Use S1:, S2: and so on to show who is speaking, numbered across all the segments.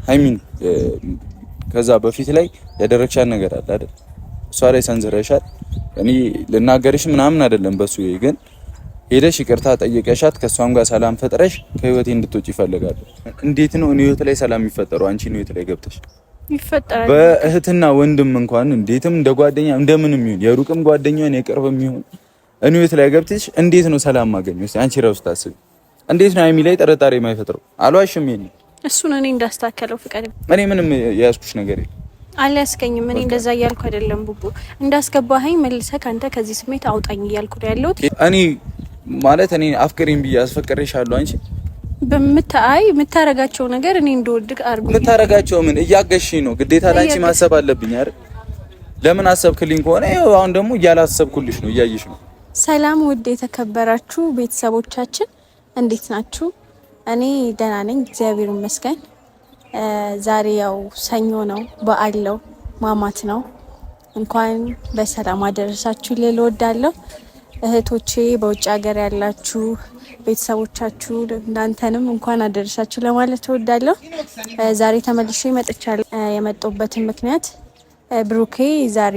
S1: ሃይሚን ከዛ በፊት ላይ ያደረግሻት ነገር አለ አይደል? እሷ ላይ ሰንዝረሻል። እኔ ልናገርሽ ምናምን አይደለም በሱ ግን ሄደሽ ይቅርታ ጠይቀሻት ከሷም ጋር ሰላም ፈጥረሽ ከህይወቴ እንድትወጪ ይፈልጋሉ። እንዴት ነው እኔ ህይወት ላይ ሰላም የሚፈጠረው? አንቺ ነው ህይወት ላይ ገብተሽ ይፈጠራል። በእህትና ወንድም እንኳን እንዴትም እንደ ጓደኛ እንደምንም ይሁን የሩቅም ጓደኛን የቅርብም ይሁን እኔ ህይወት ላይ ገብተሽ እንዴት ነው ሰላም ማገኘው? አንቺ ራስሽ ታስቢ። እንዴት ነው ሃይሚ ላይ ጥርጣሬ የማይፈጥረው? አልዋሽም። ይሄን
S2: እሱን እኔ እንዳስተካከለው ፍቃድ
S1: እኔ ምንም ያስኩሽ ነገር የለም።
S2: አላስከኝም። እኔ እንደዛ እያልኩ አይደለም ቡቡ። እንዳስገባኸኝ መልሰህ ካንተ ከዚህ ስሜት አውጣኝ እያልኩ ነው ያለሁት። እኔ
S1: ማለት እኔ አፍቅሪኝ ብዬ አስፈቅሬሻለሁ። አንቺ
S2: የምታረጋቸው ነገር እኔ እንደወድቅ አድርጎ
S1: የምታረጋቸው ምን እያገሽኝ ነው? ግዴታ ላንቺ ማሰብ አለብኝ አይደል? ለምን አሰብክልኝ ከሆነ አሁን ደግሞ እያላሰብኩልሽ ነው፣ እያየሽ ነው።
S2: ሰላም ውድ የተከበራችሁ ቤተሰቦቻችን እንዴት ናችሁ? እኔ ደህና ነኝ፣ እግዚአብሔር ይመስገን። ዛሬ ያው ሰኞ ነው፣ በዓል ነው፣ ማማት ነው። እንኳን በሰላም አደረሳችሁ ልል እወዳለሁ። እህቶቼ በውጭ ሀገር ያላችሁ ቤተሰቦቻችሁ እናንተንም እንኳን አደረሳችሁ ለማለት እወዳለሁ። ዛሬ ተመልሼ መጥቻለሁ። የመጣሁበትን ምክንያት ብሩኬ ዛሬ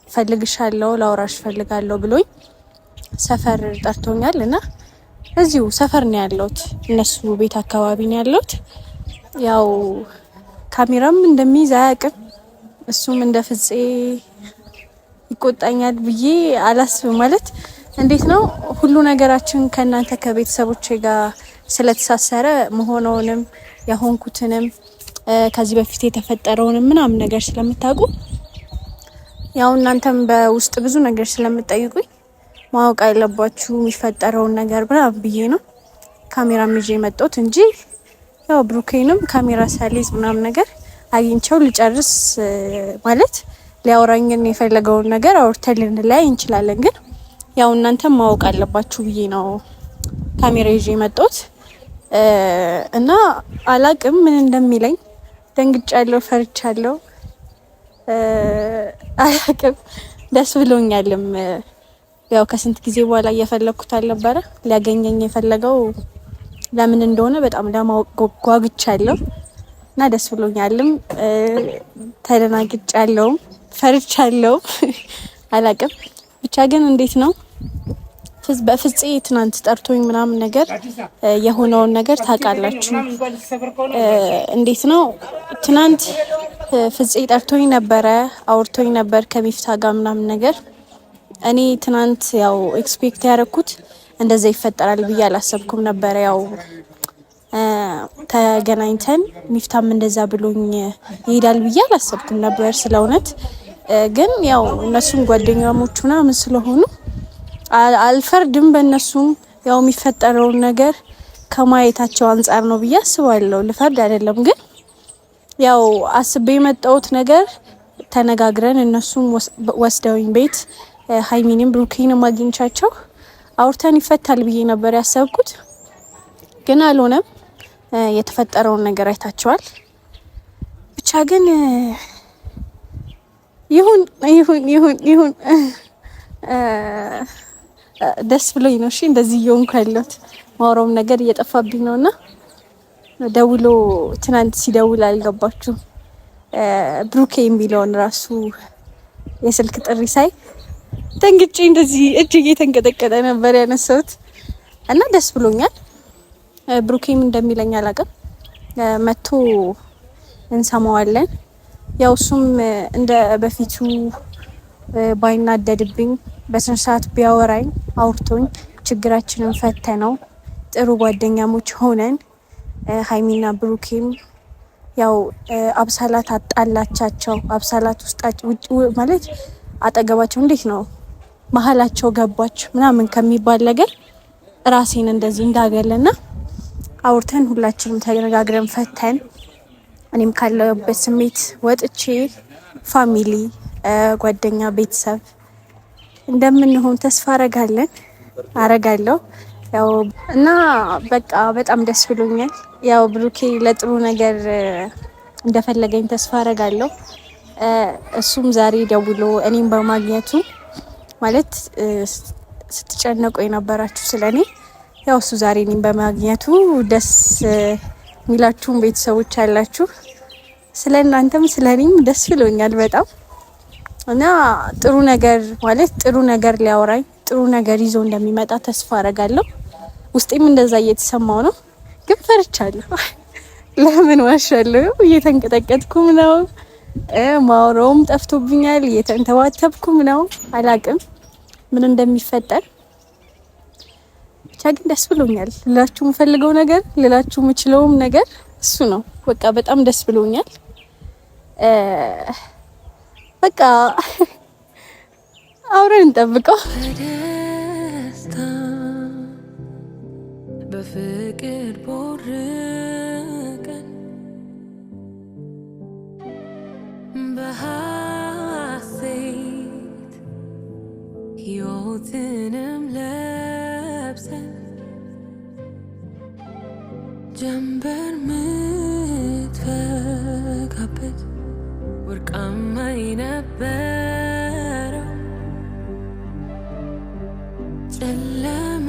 S2: ፈልግሻለሁ፣ ላውራሽ ፈልጋለሁ ብሎኝ ሰፈር ጠርቶኛል እና እዚሁ ሰፈር ነው ያለሁት፣ እነሱ ቤት አካባቢ ነው ያለሁት። ያው ካሜራም እንደሚይዝ አያውቅም። እሱም እንደ ፍፄ ይቆጣኛል ብዬ አላስብም። ማለት እንዴት ነው ሁሉ ነገራችን ከእናንተ ከቤተሰቦቼ ጋር ስለተሳሰረ መሆኑንም ያሆንኩትንም ከዚህ በፊት የተፈጠረውንም ምናምን ነገር ስለምታውቁ ያው እናንተም በውስጥ ብዙ ነገር ስለምትጠይቁኝ ማወቅ ያለባችሁ የሚፈጠረውን ነገር ምናምን ብዬ ነው ካሜራ ይዤ መጣሁት እንጂ ያው ብሩኬንም ካሜራ ሳሊዝ ምናምን ነገር አግኝቼው ልጨርስ ማለት ሊያወራኝን የፈለገውን ነገር አውርተልን ላይ እንችላለን። ግን ያው እናንተም ማወቅ አለባችሁ ብዬ ነው ካሜራ ይዤ መጣሁት እና አላቅም ምን እንደሚለኝ ደንግጫለሁ፣ ፈርቻለሁ። አላቅም ደስ ብሎኛልም። ያው ከስንት ጊዜ በኋላ እየፈለኩት አልነበረ ሊያገኘኝ የፈለገው ለምን እንደሆነ በጣም ለማወቅ ጓጉቻለሁ እና ደስ ብሎኛልም፣ ተደናግጫለሁ፣ ፈርቻለሁ። አላቅም ብቻ ግን እንዴት ነው በፍፄ ትናንት ጠርቶኝ ምናምን ነገር የሆነውን ነገር ታውቃላችሁ። እንዴት ነው ትናንት ፍፄ ጠርቶኝ ነበረ፣ አውርቶኝ ነበር ከሚፍታ ጋር ምናምን ነገር። እኔ ትናንት ያው ኤክስፔክት ያደረኩት እንደዛ ይፈጠራል ብዬ አላሰብኩም ነበር። ያው ተገናኝተን ሚፍታም እንደዛ ብሎኝ ይሄዳል ብዬ አላሰብኩም ነበር ስለ እውነት። ግን ያው እነሱም ጓደኛሞቹ ምናምን ስለሆኑ አልፈርድም በእነሱም። ያው የሚፈጠረውን ነገር ከማየታቸው አንጻር ነው ብዬ አስባለሁ። ልፈርድ አይደለም። ግን ያው አስቤ የመጣሁት ነገር ተነጋግረን እነሱም ወስደውኝ ቤት ሃይሚንም ብሩኬንም አግኝቻቸው አውርተን ይፈታል ብዬ ነበር ያሰብኩት። ግን አልሆነም። የተፈጠረውን ነገር አይታቸዋል። ብቻ ግን ይሁን ደስ ብሎኝ ነው። እሺ እንደዚህ እየሆንኩ ያለሁት ማውራውም ነገር እየጠፋብኝ ነውና ደውሎ ትናንት ሲደውል አልገባችሁም? ብሩኬ የሚለውን ራሱ የስልክ ጥሪ ሳይ ደንግጬ እንደዚህ እጅግ የተንቀጠቀጠ ነበር ያነሳሁት እና ደስ ብሎኛል። ብሩኬም እንደሚለኝ አላውቅም፣ መጥቶ እንሰማዋለን። ያው እሱም እንደ በፊቱ ባይናደድብኝ በስነ ስርዓት ቢያወራኝ አውርቶኝ ችግራችንን ፈተነው ጥሩ ጓደኛሞች ሆነን ሃይሚና ብሩኬም ያው አብሳላት አጣላቻቸው። አብሳላት ውስጣቸው ማለት አጠገባቸው እንዴት ነው መሀላቸው ገባች ምናምን ከሚባል ነገር ራሴን እንደዚህ እንዳገለና አውርተን ሁላችንም ተነጋግረን ፈተን እኔም ካለበት ስሜት ወጥቼ ፋሚሊ፣ ጓደኛ፣ ቤተሰብ እንደምንሆን ተስፋ አረጋለሁ። ያው እና በቃ በጣም ደስ ብሎኛል። ያው ብሩኬ ለጥሩ ነገር እንደፈለገኝ ተስፋ አረጋለሁ። እሱም ዛሬ ደውሎ እኔም በማግኘቱ ማለት ስትጨነቁ የነበራችሁ ስለኔ ያው እሱ ዛሬ እኔም በማግኘቱ ደስ ሚላችሁም ቤተሰቦች አላችሁ። ስለእናንተም ስለኔም ደስ ብሎኛል በጣም እና ጥሩ ነገር ማለት ጥሩ ነገር ሊያወራኝ ጥሩ ነገር ይዞ እንደሚመጣ ተስፋ አረጋለሁ። ውስጤም እንደዛ እየተሰማው ነው፣ ግን ፈርቻለሁ። ለምን ዋሻለሁ? እየተንቀጠቀጥኩም ነው፣ ማውራውም ጠፍቶብኛል፣ እየተንተባተብኩም ነው። አላቅም ምን እንደሚፈጠር ብቻ ግን ደስ ብሎኛል። ልላችሁ የምፈልገው ነገር ልላችሁ የምችለውም ነገር እሱ ነው። በቃ በጣም ደስ ብሎኛል። በቃ አውረን እንጠብቀው። በፍቅር ቦርቀን በሐሴት ሕይወትንም ለብሰን ጀንበር ምትፈካበት ወርቃማ የነበረው ጨለመ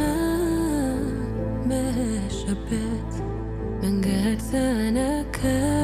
S2: መሸበት መንገድ ተነከረው።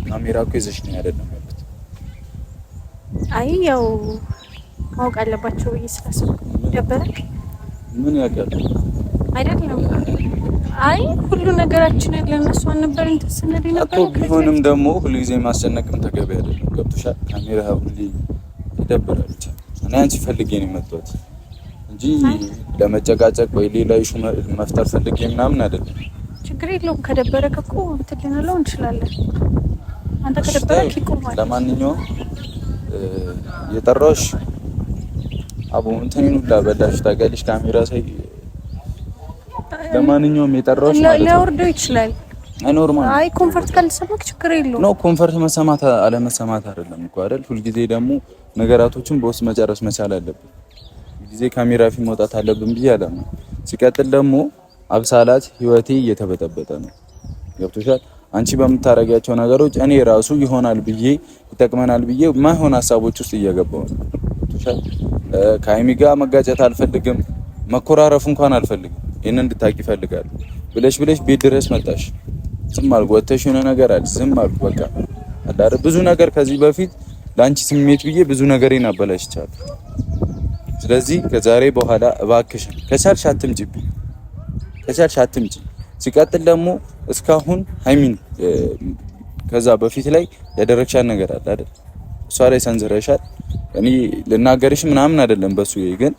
S1: ካሜራ እኮ ይዘሽ ነው አይደለም ያሉት?
S2: አይ ያው ማወቅ አለባቸው ብዬ ስላሰብኩ ደበረክ።
S1: ምን ያውቃል
S2: አይደለም። አይ ሁሉ ነገራችን ለነሱ ነበር እንተሰነደ ነበር
S1: እኮ። ቢሆንም ደግሞ ሁልጊዜ ማስጨነቅም ተገቢ አይደለም። ገብቶሻል? ካሜራ ሁሉ ይደብራል። እኔ አንቺ ፈልጌ ነው የመጣሁት እንጂ ለመጨቃጨቅ ወይ ሌላ ኢሹ መፍጠር ፈልጌ ምናምን አይደለም።
S2: ችግር የለውም። ከደበረክ እኮ እንትልናለው እንችላለን። አንተ ከደበረክ ይቆማል።
S1: ለማንኛውም የጠራሁሽ አቡ እንትኑን ሁላ በላሽ ታውቂያለሽ። ካሜራ ሳይ ለማንኛውም የጠራሁሽ ማለት ነው።
S2: ሊያወርደው ይችላል።
S1: አይ ኖርማል።
S2: አይ ኮምፎርት ካልሰማክ ችግር የለውም።
S1: ኖ ኮምፎርት መሰማት አለመሰማት አይደለም እኮ አይደል? ሁልጊዜ ደግሞ ነገራቶችን በውስጥ መጨረስ መቻል አለብን። ሁልጊዜ ካሜራ ፊት መውጣት አለብን ብዬ አላማ። ሲቀጥል ደግሞ አብሳላት ህይወቴ እየተበጠበጠ ነው። ገብቶሻል? አንቺ በምታረጋቸው ነገሮች እኔ ራሱ ይሆናል ብዬ ይጠቅመናል ብዬ ማይሆን ሀሳቦች ውስጥ እየገባሁ ነው። ገብቶሻል? ከሀይሚ ጋር መጋጨት አልፈልግም፣ መኮራረፍ እንኳን አልፈልግም። ይሄን እንድታቂ ፈልጋለሁ ብለሽ ቤት ድረስ መጣሽ። ዝም አልኩ። ወተሽ የሆነ ነገር አለ ዝም አልኩ። በቃ አዳር ብዙ ነገር ከዚህ በፊት ላንቺ ስሜት ብዬ ብዙ ነገሬን አበላሽቻለሁ። ስለዚህ ከዛሬ በኋላ እባክሽን ከቻልሽ አትምጪብኝ፣ ከቻልሽ አትምጪ። ሲቀጥል ደግሞ እስካሁን ሀይሚን ከዛ በፊት ላይ ያደረግሻት ነገር አለ አይደል? እሷ ላይ ሰንዝረሻል። እኔ ልናገርሽ ምናምን አይደለም በሱ ግን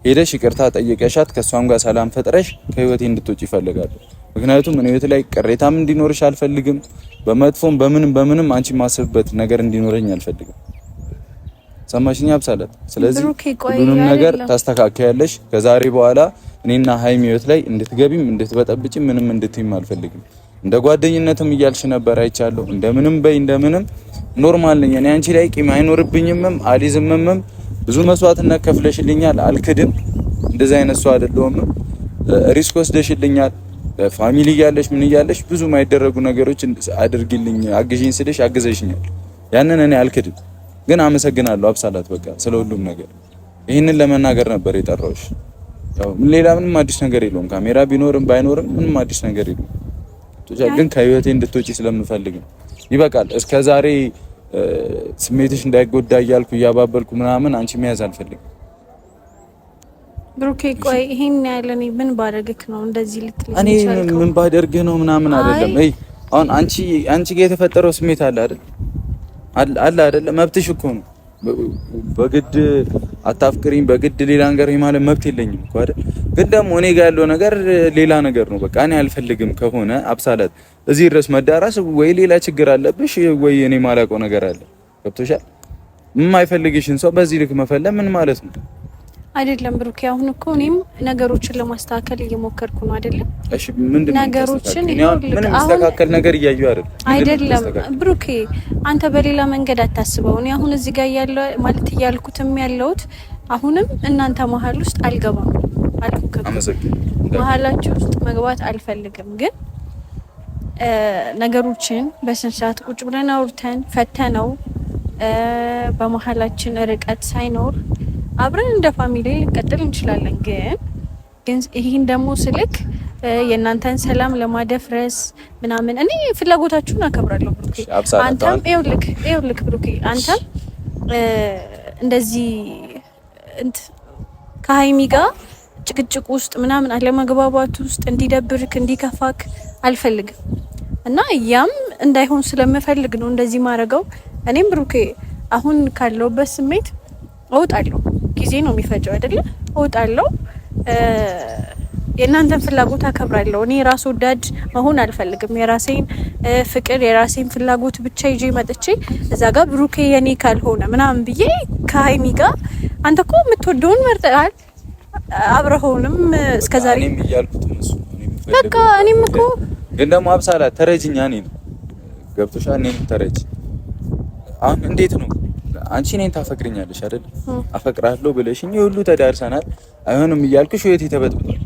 S1: ሄደሽ ይቅርታ ጠይቀሻት ከሷም ጋር ሰላም ፈጥረሽ ከህይወቴ እንድትወጪ ይፈልጋሉ። ምክንያቱም እኔ ህይወት ላይ ቅሬታም እንዲኖርሽ አልፈልግም። በመጥፎም በምንም አንቺ ማስብበት ነገር እንዲኖረኝ አልፈልግም። ሰማሽኝ አብሳላት? ስለዚህ ሁሉንም ነገር ታስተካክያለሽ። ከዛሬ በኋላ እኔና ሀይሚ ህይወት ላይ እንድትገቢም እንድትበጠብጪ ምንም እንድትይም አልፈልግም። እንደ ጓደኝነትም እያልሽ ነበር አይቻለሁ። እንደምንም በይ እንደምንም ኖርማል ነኝ እኔ አንቺ ላይ ቂም አይኖርብኝምም አልይዝምም። ብዙ መስዋዕትነት ከፍለሽልኛል፣ አልክድም። እንደዛ አይነት ሰው አይደለሁም። ሪስክ ወስደሽልኛል። ፋሚሊ እያለሽ ምን እያለሽ ብዙ የማይደረጉ ነገሮች አድርጊልኝ አግዢኝ ስልሽ አግዘሽኛል። ያንን እኔ አልክድም። ግን አመሰግናለሁ አብሳላት በቃ ስለ ሁሉም ነገር። ይሄንን ለመናገር ነበር የጠራሁሽ። ያው ሌላ ምንም አዲስ ነገር የለውም። ካሜራ ቢኖርም ባይኖርም ምንም አዲስ ነገር የለውም። ግን ከህይወቴ እንድትወጪ ስለምፈልግ ነው። ይበቃል። እስከዛሬ ስሜትሽ እንዳይጎዳ እያልኩ እያባበልኩ ምናምን አንቺ መያዝ አልፈልግም።
S2: ብሩኬ ቆይ ይሄን ያለኔ ምን ባደርግክ ነው እንደዚህ ልትለኝ?
S1: እኔ ምን ባደርግህ ነው ምናምን አይደለም። አይ አሁን አንቺ ጋር የተፈጠረው ስሜት አለ አይደል? አለ አይደል? መብትሽ እኮ ነው። በግድ አታፍቅሪኝ በግድ ሌላ ነገር ማለት መብት የለኝም እኮ አይደል? ግን ደግሞ እኔ ጋር ያለው ነገር ሌላ ነገር ነው። በቃ እኔ አልፈልግም ከሆነ አብሳላት እዚህ ድረስ መዳራስ ወይ ሌላ ችግር አለብሽ ወይ እኔ ማላውቀው ነገር አለ። ገብቶሻል? የማይፈልግሽን ሰው በዚህ ልክ መፈለግ ምን ማለት ነው?
S2: አይደለም ብሩኬ፣ አሁን እኮ እኔም ነገሮችን ለማስተካከል እየሞከርኩ ነው አይደለም?
S1: እሺ ምንድነው
S2: ነገሮችን
S1: ምን ማስተካከል ነገር እያየሁ
S2: አይደለም ብሩኬ፣ አንተ በሌላ መንገድ አታስበው። እኔ አሁን እዚህ ጋር ያለው ማለት እያልኩትም ያለውት አሁንም እናንተ መሀል ውስጥ አልገባም አልኩክ። መሀላችሁ ውስጥ መግባት አልፈልግም። ግን ነገሮችን በስንት ሰዓት ቁጭ ብለን አውርተን ፈተነው በመሀላችን ርቀት ሳይኖር አብረን እንደ ፋሚሊ ልንቀጥል እንችላለን። ግን ይሄን ደግሞ ስልክ የእናንተን ሰላም ለማደፍረስ ምናምን እኔ ፍላጎታችሁን አከብራለሁ ብሩኬ። አንተም ይኸውልህ ብሩኬ፣ አንተም እንደዚህ ከሀይሚ ጋር ጭቅጭቅ ውስጥ ምናምን አለመግባባት ውስጥ እንዲደብርክ እንዲከፋክ አልፈልግም እና ያም እንዳይሆን ስለምፈልግ ነው እንደዚህ ማድረገው። እኔም ብሩኬ አሁን ካለውበት ስሜት እወጣለሁ። ጊዜ ነው የሚፈጀው አይደለ? እወጣለሁ። የእናንተን ፍላጎት አከብራለሁ። እኔ ራስ ወዳድ መሆን አልፈልግም። የራሴን ፍቅር የራሴን ፍላጎት ብቻ ይዤ መጥቼ እዛ ጋር ብሩኬ የኔ ካልሆነ ምናምን ብዬ ከሀይሚ ጋር አንተ እኮ የምትወደውን መርጠሃል። አብረኸውንም እስከዛሬ
S1: እኔም እያልኩት ነው እሱ
S2: በቃ እኔም እኮ
S1: ግን ደግሞ አብሳላት ተረጅኛ እኔን ገብቶሻል። እኔን ተረጅ። አሁን እንዴት ነው አንቺ እኔን ታፈቅሪኛለሽ አይደል? አፈቅራለሁ ብለሽኝ ሁሉ ተዳርሰናል። አይሆንም እያልኩሽ ህይወት ተበጥብጧል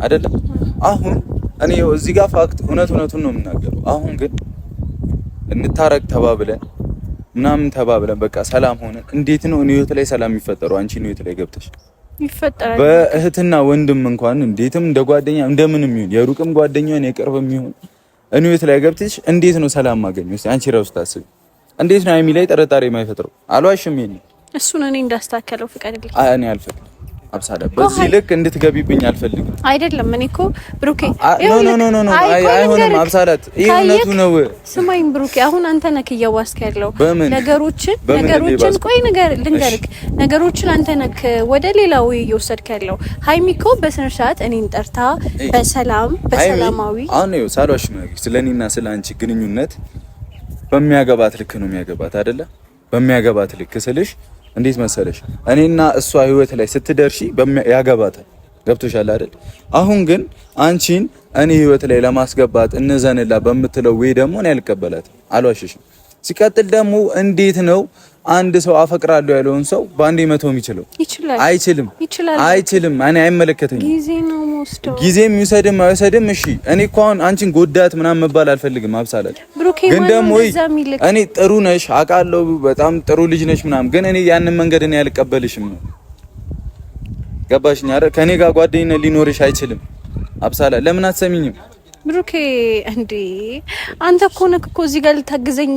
S1: አይደለም? አሁን እኔ እዚህ ጋር ፋክት እውነቱን ነው የምናገረው። አሁን ግን እንታረቅ ተባብለን ምናምን ተባብለን በቃ ሰላም ሆነን እንዴት ነው እኔ ህይወት ላይ ሰላም የሚፈጠረው? አንቺ ነው ህይወት ላይ ገብተሽ
S2: ይፈጠራል።
S1: በእህትና ወንድም እንኳን እንዴትም እንደ ጓደኛ እንደምንም ይሁን የሩቅም ጓደኛን የቅርብም ይሁን እኔ ህይወት ላይ ገብተሽ እንዴት ነው ሰላም ማገኘው? እስቲ አንቺ ራስሽ ታስቢ። እንዴት ነው ሀይሚ ላይ ጥርጣሬ የማይፈጥረው? አልዋሽም። ይሄን
S2: እሱን እኔ እንዳስተካከለው ፍቀድልኝ።
S1: እኔ አልፈቅድም። አብሳላ በዚህ ልክ እንድትገቢብኝ አልፈልግም።
S2: አይደለም እኔ እኮ ብሩኬ
S1: ኖ አይሆንም። አብሳላት ይሄ እውነቱ ነው።
S2: ስማኝ ብሩኬ፣ አሁን አንተ ነህ እያዋስክ ያለው ነገሮችን ቆይ ልንገርክ፣ ነገሮችን አንተ ነህ ወደ ሌላው እየወሰድክ ያለው። ሀይሚ እኮ በስነ ስርዓት እኔን ጠርታ በሰላማዊ
S1: አሁን ነው ሳልዋሽ ነው ስለኔና ስለ አንቺ ግንኙነት በሚያገባት ልክ ነው የሚያገባት አይደለ? በሚያገባት ልክ ስልሽ እንዴት መሰለሽ እኔና እሷ ህይወት ላይ ስትደርሺ ያገባታል። ገብቶሻል አይደል? አሁን ግን አንቺን እኔ ህይወት ላይ ለማስገባት እንዘንላ በምትለው ወይ ደግሞ እኔ አልቀበላትም። አልዋሽሽም። ሲቀጥል ደግሞ እንዴት ነው አንድ ሰው አፈቅራለሁ ያለውን ሰው ባንዴ መተው የሚችለው? አይችልም። እኔ አይመለከተኝም። ጊዜም ይውሰድም አይወሰድም። እሺ እኔ እኮ አሁን አንቺን ጎዳት ምናምን መባል አልፈልግም። አብሳላት ግን ደግሞ እኔ ጥሩ ነሽ አውቃለሁ፣ በጣም ጥሩ ልጅ ነሽ ምናምን፣ ግን እኔ ያንን መንገድ እኔ አልቀበልሽም ነው። ገባሽኝ አይደል? ከኔ ጋር ጓደኝነት ሊኖርሽ አይችልም። አብሳላት ለምን አትሰሚኝም?
S2: ብሩኬ እንዴ አንተ እኮ ነህ እኮ እዚህ ጋር ልታግዘኝ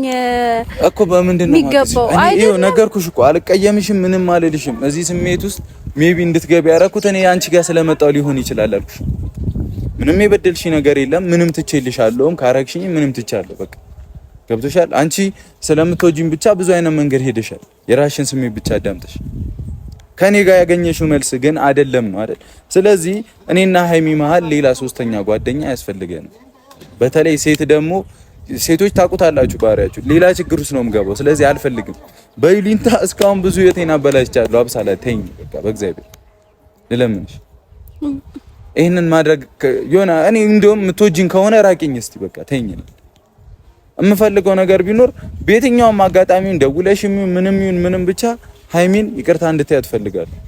S1: እኮ በምንድን ነው የሚገባው? አይደል ነገርኩሽ እኮ አልቀየምሽም፣ ምንም አልልሽም። እዚህ ስሜት ውስጥ ሜቢ እንድትገቢ ያደረኩት እኔ አንቺ ጋር ስለመጣው ሊሆን ይችላል አልኩሽ። ምንም የበደልሽ ነገር የለም። ምንም ትቼልሻለሁም ካረግሽኝ ምንም ትቻለሁ። በቃ ገብቶሻል። አንቺ ስለምትወጂኝ ብቻ ብዙ አይነት መንገድ ሄደሻል። የራስሽን ስሜት ብቻ አዳምጠሽ ከኔ ጋር ያገኘሽው መልስ ግን አይደለም ነው አይደል? ስለዚህ እኔና ሀይሚ መሀል ሌላ ሶስተኛ ጓደኛ ያስፈልገናል። በተለይ ሴቶች ታውቁታላችሁ ባህሪያችሁ፣ ሌላ ችግር ውስጥ ነው የምገባው። ስለዚህ አልፈልግም። በይሉኝታ እስካሁን ብዙ የቴና በላሽቻለሁ። አብሳላት ተይኝ፣ በቃ በእግዚአብሔር ልለምንሽ። ይሄንን ማድረግ የሆነ እኔ እንደውም የምትወጂኝ ከሆነ ራቂኝ እስቲ፣ በቃ ተይኝ። የምፈልገው ነገር ቢኖር በየትኛውም አጋጣሚ ደውለሽም ምንም ብቻ ሀይሚን ይቅርታ እንድትያት ፈልጋለሁ።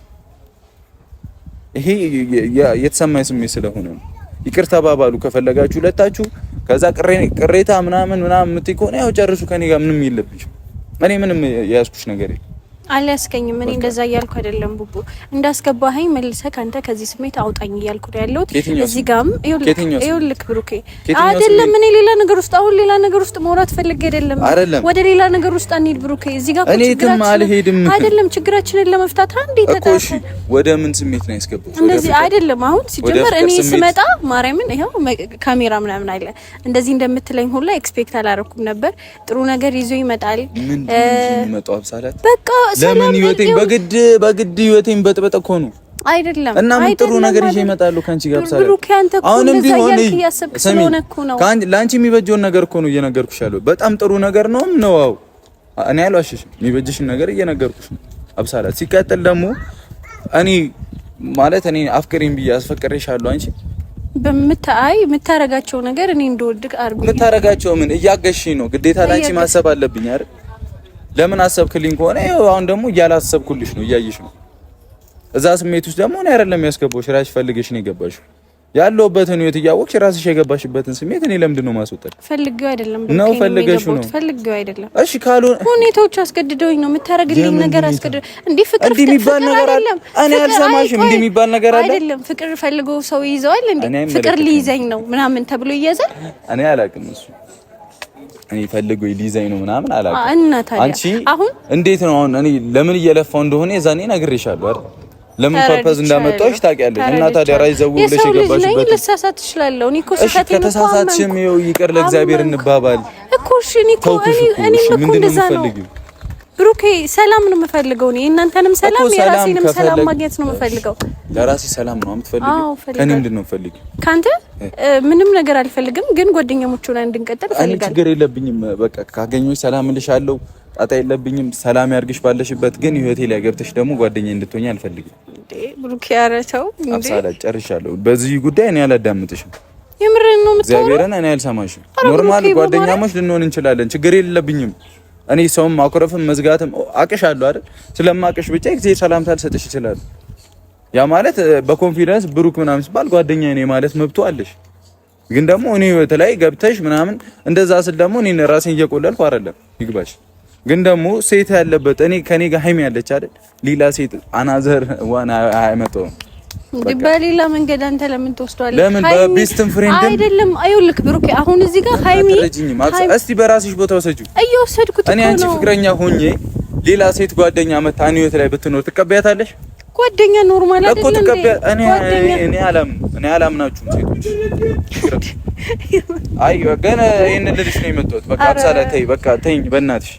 S1: ይሄ የተሰማኝ ስሜት ስለሆነ ነው። ይቅርታ ባባሉ ከፈለጋችሁ ሁለታችሁ። ከዛ ቅሬታ ምናምን የምትይ ከሆነ ያው ጨርሱ። ከኔ ጋር ምንም የለብሽም። እኔ ምንም የያዝኩሽ ነገር የለም።
S2: አልያዝከኝም። እኔ እንደዛ እያልኩ አይደለም ቡቡ። እንዳስገባኸኝ መልሰህ ካንተ ከዚህ ስሜት አውጣኝ እያልኩ ነው ያለሁት። እዚህ ጋርም ይኸውልህ ብሩኬ አይደለም እኔ ሌላ ነገር ውስጥ መውራት ፈልጌ አይደለም። ወደ ሌላ ነገር ውስጥ አንሂድ ብሩኬ። እዚህ ጋር
S1: እኔ ግን አልሄድም።
S2: አይደለም ችግራችንን ለመፍታት አንዴ ተጣጣ።
S1: ወደ ምን ስሜት ነው ያስገባው?
S2: እንደዚህ አይደለም። አሁን ሲጀመር እኔ ስመጣ ማርያምን ይሄው ካሜራ ምናምን አለ እንደዚህ እንደምትለኝ ሁላ ኤክስፔክት አላረኩም ነበር። ጥሩ ነገር ይዞ ይመጣል።
S1: ምንድነው የሚመጣው? አብሳላት በቃ ለምን ህይወቴን በግድ ህይወቴን በጥበጥ እኮ ነው
S2: አይደለም
S1: እና ምን ጥሩ ነገር ይዤ እመጣለሁ ካንቺ ጋር ሳለ አሁንም ቢሆን ለአንቺ የሚበጀውን ነገር እኮ ነው እየነገርኩሽ ያለው። በጣም ጥሩ ነገር ነው። አዎ እኔ አልዋሽሽም፣ የሚበጅሽን ነገር እየነገርኩሽ ነው አብሳላት። ሲቀጥል ደግሞ እኔ ማለት እኔ አፍቅሬን ብዬ አስፈቅሬሻለሁ። አንቺ
S2: የምታረጋቸው ነገር እኔ እንደወድቅ አድርጎ
S1: የምታረጋቸው ምን እያገሽኝ ነው? ግዴታ ላንቺ ማሰብ አለብኝ አይደል? ለምን አሰብክልኝ ከሆነ አሁን ደግሞ እያላሰብኩልሽ ነው፣ እያየሽ ነው። እዛ ስሜት ውስጥ ደግሞ እኔ አይደለም ያስገባሁሽ፣ ራስሽ ፈልገሽ ነው የገባሽው። ያለሁበትን ህይወት እያወቅሽ ራስሽ የገባሽበትን ስሜት እኔ ለምንድን ነው ማስወጣት?
S2: ፈልጌው አይደለም
S1: ነው ፈልገሽው ነው።
S2: ፈልጌው አይደለም።
S1: እሺ ካልሆነ
S2: ሁኔታዎች አስገድደውኝ ነው። የምታረግልኝ ነገር አስገድደው እንዴ? ፍቅር
S1: የሚባል ነገር አለ። እኔ አልሰማሽም። እንዲህ የሚባል ነገር አለ
S2: አይደለም። ፍቅር ፈልገው ሰው ይዘዋል እንዴ? ፍቅር ሊይዘኝ ነው ምናምን ተብሎ ይያዛል።
S1: እኔ አላውቅም እሱ እኔ ፈልገው ሊይዘኝ ነው ምናምን አላውቅም።
S2: እና ታዲያ
S1: አንቺ አሁን እንዴት ነው አሁን እኔ ለምን እየለፋው እንደሆነ የዛኔ ነግሬሻለሁ አይደል? ለምን ፐርፐዝ እንዳመጣሁሽ ታውቂያለሽ። እና ታዲያ ራይ ዘውልሽ የገባሽበት ልሳሳት
S2: እችላለሁ። እኔ እኮ ስህተቴን ነው።
S1: ከተሳሳትሽም ይቅር ለእግዚአብሔር እንባባል
S2: እኮ። እሺ እኔ እኮ እንደዛ ነው ብሩኬ። ሰላም ነው የምፈልገው እኔ እናንተንም ሰላም የራሴንም ሰላም ማግኘት ነው የምፈልገው።
S1: ለራሴ ሰላም ነው የምትፈልጊው? ከኔ ምንድን ነው የምትፈልጊው? ካንተ
S2: ምንም ነገር አልፈልግም፣ ግን ጓደኛሞች ሆነን እንድንቀጥል እፈልጋለሁ።
S1: እኔ ችግር የለብኝም። በቃ ካገኘሁሽ ሰላም እልሻለሁ። ጣጣ የለብኝም። ሰላም ያርግሽ ባለሽበት። ግን ህይወቴ ላይ ገብተሽ ደግሞ ጓደኛዬ እንድትሆኚ አልፈልግም።
S2: እንዴ ብሩክ ያረተው እንዴ
S1: አብሳላ ጨርሻለሁ። በዚህ ጉዳይ እኔ አላዳምጥሽም።
S2: የምሬን ነው የምትለው?
S1: እግዚአብሔርን እኔ አልሰማሽም። ኖርማል ጓደኛሞች ልንሆን እንችላለን። ችግር የለብኝም። እኔ ሰውም ማኩረፍም መዝጋትም አቅሻለሁ አይደል? ስለማቅሽ ብቻ ጊዜ ሰላምታ ልሰጥሽ ይችላል። ያ ማለት በኮንፊደንስ ብሩክ ምናምን ሲባል ጓደኛዬ ነኝ ማለት መብቱ አለሽ። ግን ደግሞ እኔ ህይወት ላይ ገብተሽ ምናምን እንደዛ ስል ደግሞ እኔ ራሴን እየቆለልኩ አይደለም ይግባሽ። ግን ደግሞ ሴት ያለበት እኔ ከኔ ጋር ሃይሚ ያለች አይደል? ሌላ ሴት አናዘር ዋና አይመጣው
S2: በሌላ መንገድ አንተ ለምን ትወስዷለህ?
S1: ለምን በቤስትን ፍሬንድ
S2: አይደለም? አይውልክ ብሩክ፣ አሁን እዚህ ጋር ሃይሚ
S1: እስቲ በራስሽ ቦታ ወሰጂው።
S2: እየወሰድኩት
S1: እኔ አንቺ ፍቅረኛ ሆኜ ሌላ ሴት ጓደኛ መታ እኔ ህይወት ላይ ብትኖር ትቀበያታለሽ?
S2: ጓደኛ ኖርማል አይደለም እንዴ?
S1: እኔ አላምናችሁም ሴቶች። አይ ገና ይሄን ልልሽ ነው የመጣሁት። በቃ አብሳላ ተይ፣ በቃ ተይኝ በእናትሽ።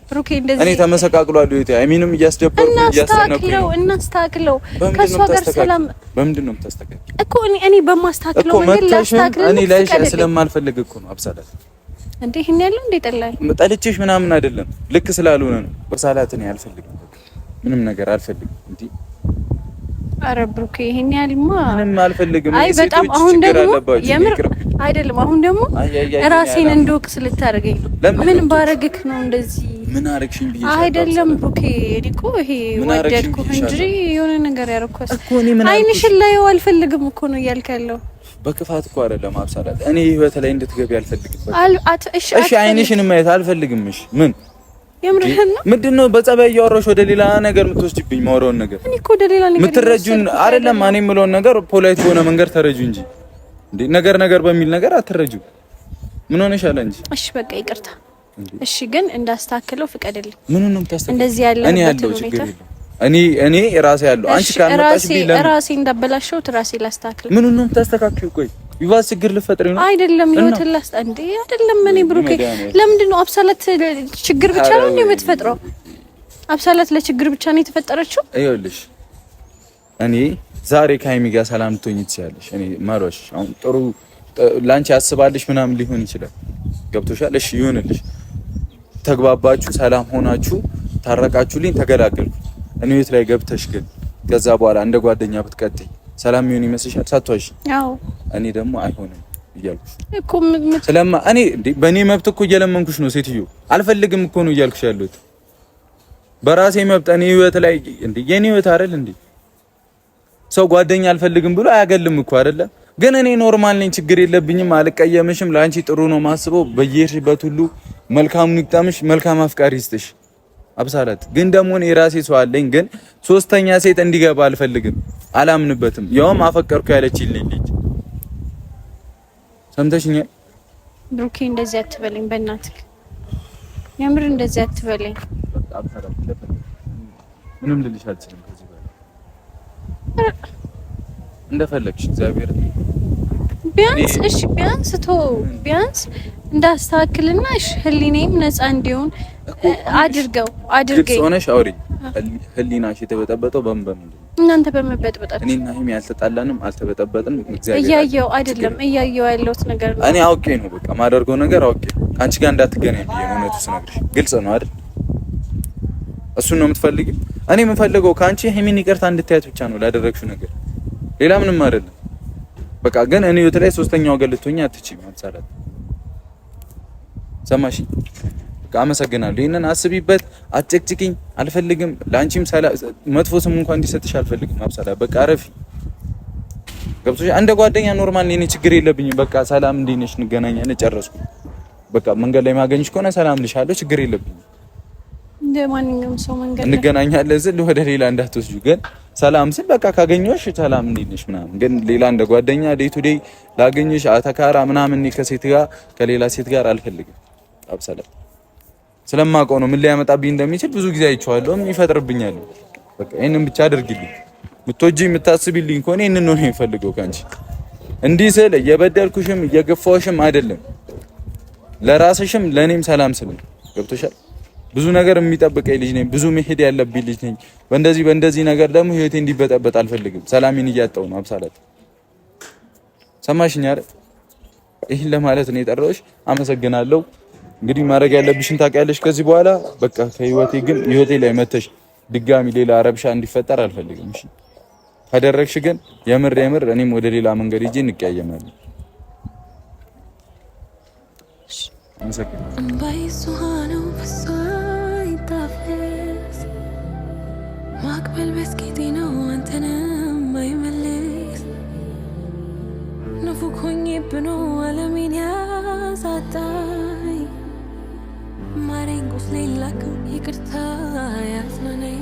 S1: እኔ ተመሰቃቅሏል ህይወቴ። አይሚንም እያስደበርኩ እያስጨነኩኝ ነው።
S2: እናስተካክለው ከሷ ጋር ሰላም።
S1: በምንድን ነው የምታስተካክለው?
S2: እኮ እኔ በማስተካክለው መንገድ ላስተካክለው።
S1: እኔ ላይሽ ስለማልፈልግ እኮ ነው አብሳላ።
S2: እንዴ ይሄን ያለው እንዴ ጠላኝ?
S1: ጠልቼሽ ምናምን አይደለም፣ ልክ ስላልሆነ ነው። በሳላት እኔ አልፈልግም፣ ምንም ነገር አልፈልግም እንዴ።
S2: አረ ብሩክ ይሄን ያልማ
S1: ምንም አልፈልግም።
S2: አይ በጣም አሁን ደግሞ የምር አይደለም። አሁን ደግሞ ራሴን እንድወቅስ ልታደርገኝ ነው። ምን ባረግክ ነው እንደዚህ?
S1: ምን አረግሽኝ ብዬሽ
S2: አይደለም ብሩክ። እኮ ይሄ ወደድኩ እንጂ የሆነ ነገር ያረኳስ አይንሽን ላይ አልፈልግም እኮ ነው እያልክ ያለው።
S1: በክፋት እኮ አይደለም አብሳላት። እኔ ህይወት ላይ እንድትገቢ አልፈልግም። እሺ አይንሽን ማየት አልፈልግም። እሺ ምን
S2: የምርህን ነው?
S1: ምንድነው በጸባይ እያወራሽ ወደ ሌላ ነገር የምትወስጂብኝ? ማውራውን ነገር
S2: እኔ እኮ ወደ ሌላ ነገር
S1: የምትረጂውን አይደለም። እኔ የምለውን ነገር ፖላይት በሆነ መንገድ ተረጁ እንጂ እንዴ ነገር በሚል ነገር አትረጁ። ምን ሆነሻል እንጂ? እሺ
S2: በቃ ይቅርታ። እሺ ግን እንዳስተካክለው ፍቀድልኝ።
S1: ምን ነው የምታስተካክለው?
S2: እንደዚህ ያለው ችግር
S1: እኔ ራሴ ያለው አንቺ ካልመጣሽብኝ
S2: ራሴ እንዳበላሸው ራሴ ላስተካክል።
S1: ምን ነው የምታስተካክለው? ቆይ ይባስ ችግር ልፈጥሪ ነው?
S2: አይደለም ህይወትን እንዴ አይደለም። እኔ ብሩኬ ለምንድን ነው አብሳላት ችግር ብቻ ነው የምትፈጥረው? አብሳላት ለችግር ብቻ ነው የተፈጠረችው?
S1: ይኸውልሽ እኔ ዛሬ ከሀይሚ ጋር ሰላም ትሆኚ ትችያለሽ። እኔ ማሮሽ አሁን ጥሩ ላንቺ ያስባልሽ ምናምን ሊሆን ይችላል። ገብቶሻል? እሺ ይሁንልሽ። ተግባባችሁ፣ ሰላም ሆናችሁ፣ ታረቃችሁልኝ፣ ተገላገልኩ። እኔ ቤት ላይ ገብተሽ ግን ከዛ በኋላ እንደ ጓደኛ ብትቀጥይ ሰላም ይሁን ይመስልሻል? ሳትዋሽ?
S2: አዎ።
S1: እኔ ደግሞ አይሆንም እያልኩሽ እኮ ስለማ እኔ በእኔ መብት እኮ እየለመንኩሽ ነው ሴትዮ። አልፈልግም እኮ ነው እያልኩሽ ያለሁት በራሴ መብት። እኔ ህይወት ላይ የኔ ህይወት አይደል እንዴ? ሰው ጓደኛ አልፈልግም ብሎ አያገልም እኮ አይደለ? ግን እኔ ኖርማል ነኝ፣ ችግር የለብኝም፣ አልቀየምሽም። ለአንቺ ጥሩ ነው ማስበው። በየሄድሽበት ሁሉ መልካሙን ይቅጠምሽ፣ መልካም አፍቃሪ ይስጥሽ አብሳላት። ግን ደግሞ እኔ ራሴ ሰው አለኝ። ግን ሶስተኛ ሴት እንዲገባ አልፈልግም፣ አላምንበትም። ያውም አፈቀርኩ ያለችልኝ ልጅ ሰምተሽኛል?
S2: ብሩኬ እንደዚህ አትበለኝ በእናትህ፣ የምር እንደዚህ አትበለኝ።
S1: ምንም ልልሽ አልችልም ከዚህ በላይ እንደፈለግሽ እግዚአብሔር
S2: ቢያንስ እሺ ቢያንስ እንዳስተካክልና እሺ ህሊኔም ነፃ እንዲሆን አድርገኝ።
S1: ሆነሽ አውሪ ህሊናሽ የተበጠበጠው በምን
S2: እናንተ በመበጥበጣችሁ
S1: እኔና ሀይሚ ያልተጣላንም አልተበጠበጥንም። እግዚአብሔር
S2: እያየው አይደለም እያየው ያለውት ነገር ነው።
S1: እኔ አውቄ ነው በቃ ማደርገው ነገር አውቄ አንቺ ጋር እንዳትገናኝ ብዬ ነው። እውነቱ ስነግርሽ ግልጽ ነው አይደል? እሱን ነው የምትፈልጊው? እኔ የምፈልገው ከአንቺ ሀይሚን ይቅርታ እንድታያት ብቻ ነው ላደረግሽው ነገር፣ ሌላ ምንም አይደለም። በቃ ግን እኔ ወተላይ ሶስተኛው ወገን ልትሆኚ አትችይም። አትሳላት። ሰማሽኝ? በቃ አመሰግናለሁ። ይሄንን አስቢበት። አትጨቅጭቂኝ አልፈልግም። ለአንቺም መጥፎ ስም እንኳን እንዲሰጥሽ አልፈልግም። አብሳላ በቃ አረፊ። ገብቶሽ? እንደ ጓደኛ ኖርማል እኔ ችግር የለብኝም። በቃ ሰላም እንዴት ነሽ? እንገናኛለን። ጨረስኩ። በቃ መንገድ ላይ ማገኝሽ ከሆነ ሰላም ልሻለሁ። ችግር የለብኝም።
S2: እንደ ማንኛውም ሰው መንገድ ላይ
S1: እንገናኛለን ስል ወደ ሌላ እንዳትወስጂው። ግን ሰላም ስል በቃ ካገኘሁሽ ሰላም እንዴት ነሽ ምናምን። ግን ሌላ እንደ ጓደኛ ዴይ ቱ ዴይ ላገኝሽ አተካራ ምናምን ከሴት ጋር ከሌላ ሴት ጋር አልፈልግም። አብሰላ ስለማውቀው ነው ምን ሊያመጣብኝ እንደሚችል ብዙ ጊዜ አይቼዋለሁ። ይፈጥርብኛል። በቃ ይሄንን ብቻ አድርጊልኝ። የምትወጂኝ የምታስቢልኝ ከሆነ ይሄንን ነው የምፈልገው ካንቺ። እንዲህ ስል እየበደልኩሽም እየገፋሁሽም አይደለም፣ ለራስሽም ለኔም ሰላም ስል ገብቶሻል። ብዙ ነገር የሚጠብቀኝ ልጅ ነኝ። ብዙ መሄድ ያለብኝ ልጅ ነኝ። በእንደዚህ ነገር ደግሞ ህይወቴ እንዲበጠበጥ አልፈልግም። ሰላሜን እያጣሁ ነው። አብሳላት ሰማሽኝ አይደል? ይሄን ለማለት ነው የጠራሁሽ። አመሰግናለሁ። እንግዲህ ማድረግ ያለብሽን ታውቂያለሽ። ከዚህ በኋላ በቃ ከህይወቴ ግን ህይወቴ ላይ መተሽ ድጋሚ ሌላ ረብሻ እንዲፈጠር አልፈልግም። እሺ ካደረግሽ ግን የምር እኔም ወደ ሌላ መንገድ ሄጄ እንቀያየማለን። አመሰግናለሁ።
S3: ማቅበል በስኬቴ ነው አንተንም አይመልስ ንፉግ ሆኜብህ ነው ዓለሜን ያሳጣኝ ማረኝ ቁስሌን ላክም ይቅርታ ያጽናናኝ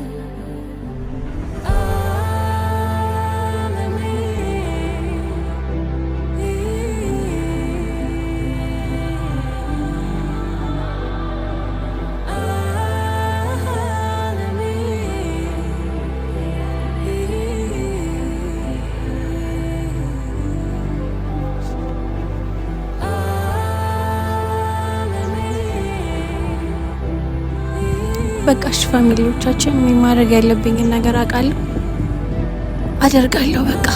S2: በቃ እሺ ፋሚሊዎቻችን ምን ማድረግ ያለብኝን ነገር አውቃለሁ፣ አደርጋለሁ በቃ